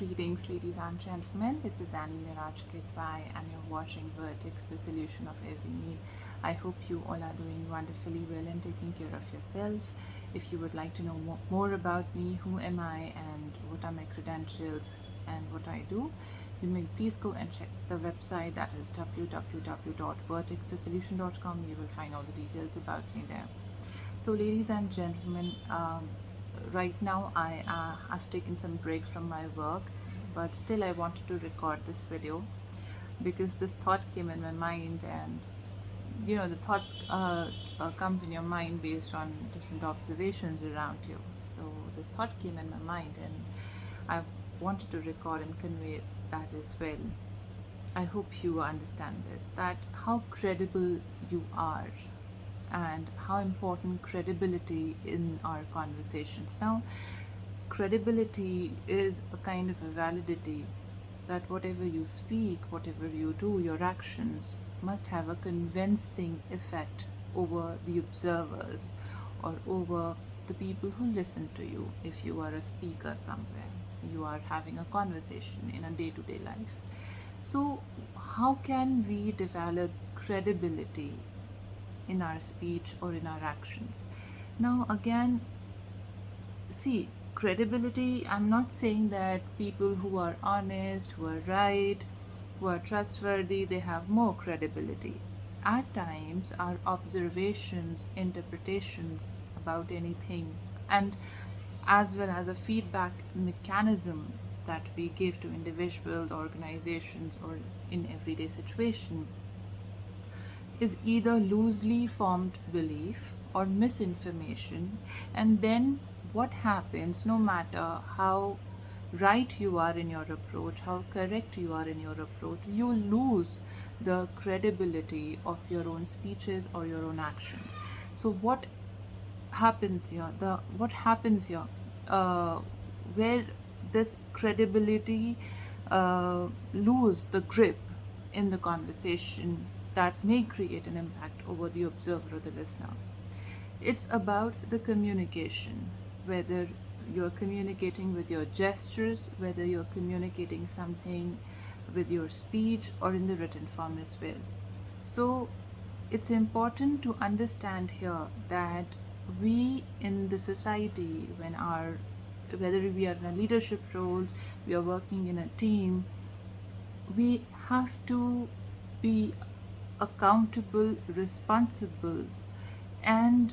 Greetings, ladies and gentlemen. This is Meraj Kidwai, and you're watching Vertex, the solution of every need. I hope you all are doing wonderfully well and taking care of yourself. If you would like to know more about me, who am I, and what are my credentials and what I do, you may please go and check the website, that is www.vertexthesolution.com. You will find all the details about me there. So, ladies and gentlemen, right now I've taken some break from my work, but still I wanted to record this video because this thought came in my mind. And the thoughts comes in your mind based on different observations around you. So this thought came in my mind, and I wanted to record and convey that as well. I hope you understand this, that how credible you are and how important credibility in our conversations. Now, credibility is a kind of a validity that whatever you speak, whatever you do, your actions must have a convincing effect over the observers or over the people who listen to you. If you are a speaker somewhere, you are having a conversation in a day-to-day life. So how can we develop credibility in our speech or in our actions? Now again, see, credibility, I'm not saying that people who are honest, who are right, who are trustworthy, they have more credibility. At times our observations, interpretations about anything, and as well as a feedback mechanism that we give to individuals, organizations, or in everyday situation, is either loosely formed belief or misinformation. And then what happens, no matter how right you are in your approach, how correct you are in your approach, you lose the credibility of your own speeches or your own actions. So what happens here? Where this credibility lose the grip in the conversation that may create an impact over the observer or the listener. It's about the communication, whether you're communicating with your gestures, whether you're communicating something with your speech or in the written form as well. So it's important to understand here that we in the society, whether we are in a leadership roles, we are working in a team, we have to be accountable, responsible, and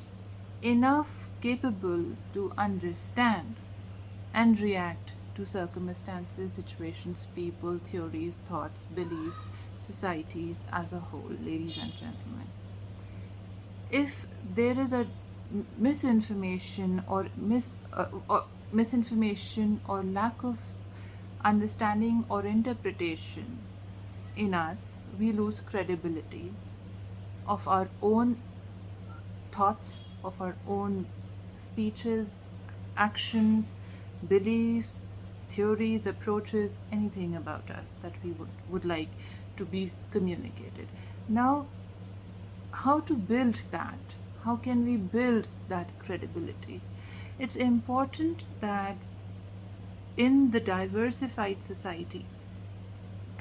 enough capable to understand and react to circumstances, situations, people, theories, thoughts, beliefs, societies as a whole, ladies and gentlemen. If there is a misinformation or misinformation or lack of understanding or interpretation in us, we lose credibility of our own thoughts, of our own speeches, actions, beliefs, theories, approaches, anything about us that we would like to be communicated. Now, how to build that? How can we build that credibility? It's important that in the diversified society,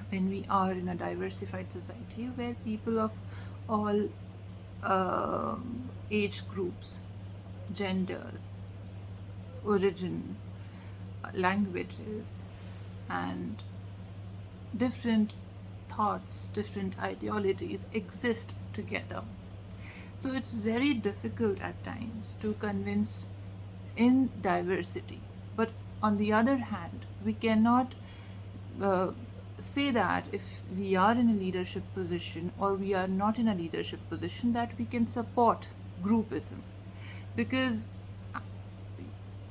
when we are in a diversified society where people of all age groups, genders, origin, languages, and different thoughts, different ideologies exist together. So it's very difficult at times to convince in diversity. But on the other hand, we cannot say that if we are in a leadership position or we are not in a leadership position, that we can support groupism, because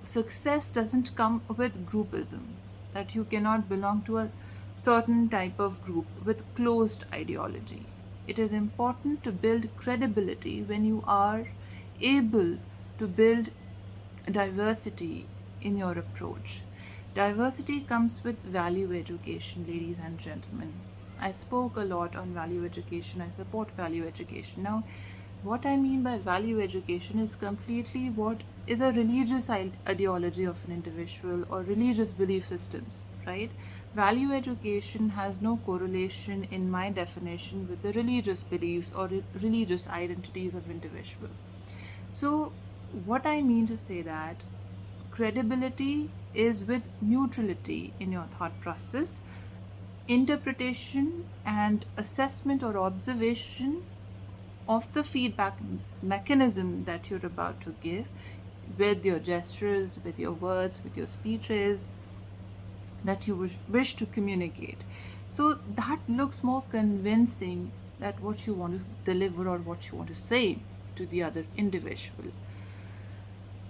success doesn't come with groupism, that you cannot belong to a certain type of group with closed ideology. It is important to build credibility when you are able to build diversity in your approach. Diversity comes with value education, ladies and gentlemen. I spoke a lot on value education. I support value education. Now, What I mean by value education is completely what is a religious ideology of an individual or religious belief systems, right? Value education has no correlation in my definition with the religious beliefs or religious identities of individual. So, what I mean to say that credibility is with neutrality in your thought process, interpretation and assessment or observation of the feedback mechanism that you're about to give, with your gestures, with your words, with your speeches that you wish to communicate. So that looks more convincing that what you want to deliver or what you want to say to the other individual.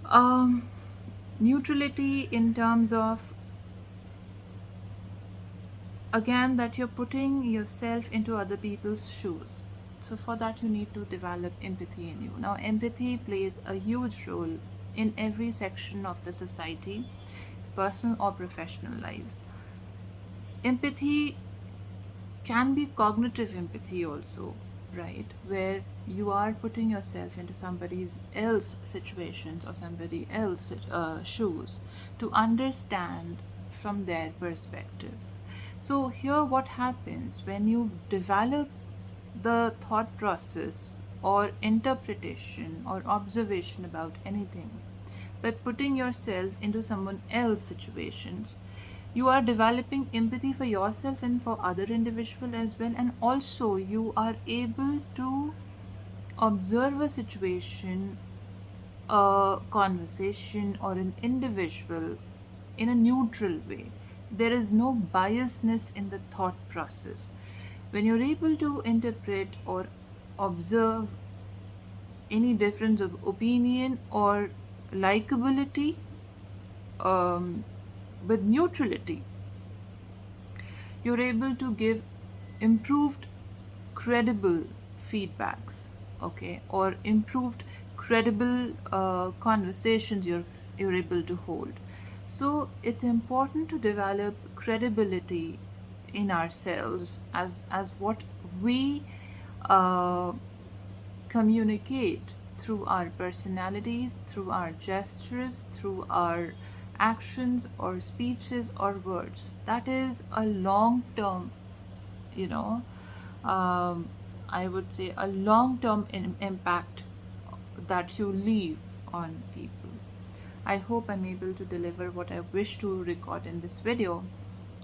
Um, Neutrality in terms of, again, that you're putting yourself into other people's shoes. So for that you need to develop empathy in you. Now empathy plays a huge role in every section of the society, personal or professional lives. Empathy can be cognitive empathy also, right, where you are putting yourself into somebody else situations or somebody else shoes to understand from their perspective. So here what happens when you develop the thought process or interpretation or observation about anything by putting yourself into someone else's situations, you are developing empathy for yourself and for other individual as well, and also you are able to observe a situation, a conversation or an individual in a neutral way. There is no biasness in the thought process. When you're able to interpret or observe any difference of opinion or likability um, with neutrality, you're able to give improved credible feedbacks, okay, or improved credible conversations you're able to hold. So it's important to develop credibility in ourselves as what we uh, communicate through our personalities, through our gestures, through our actions or speeches or words. That is a long term, you know, um, I would say a long term impact that you leave on people. I hope I'm able to deliver what I wish to record in this video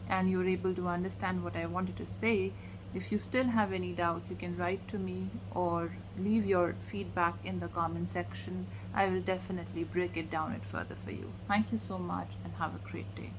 and you're able to understand what I wanted to say. If you still have any doubts, you can write to me or leave your feedback in the comment section. I will definitely break it down it further for you. Thank you so much and have a great day.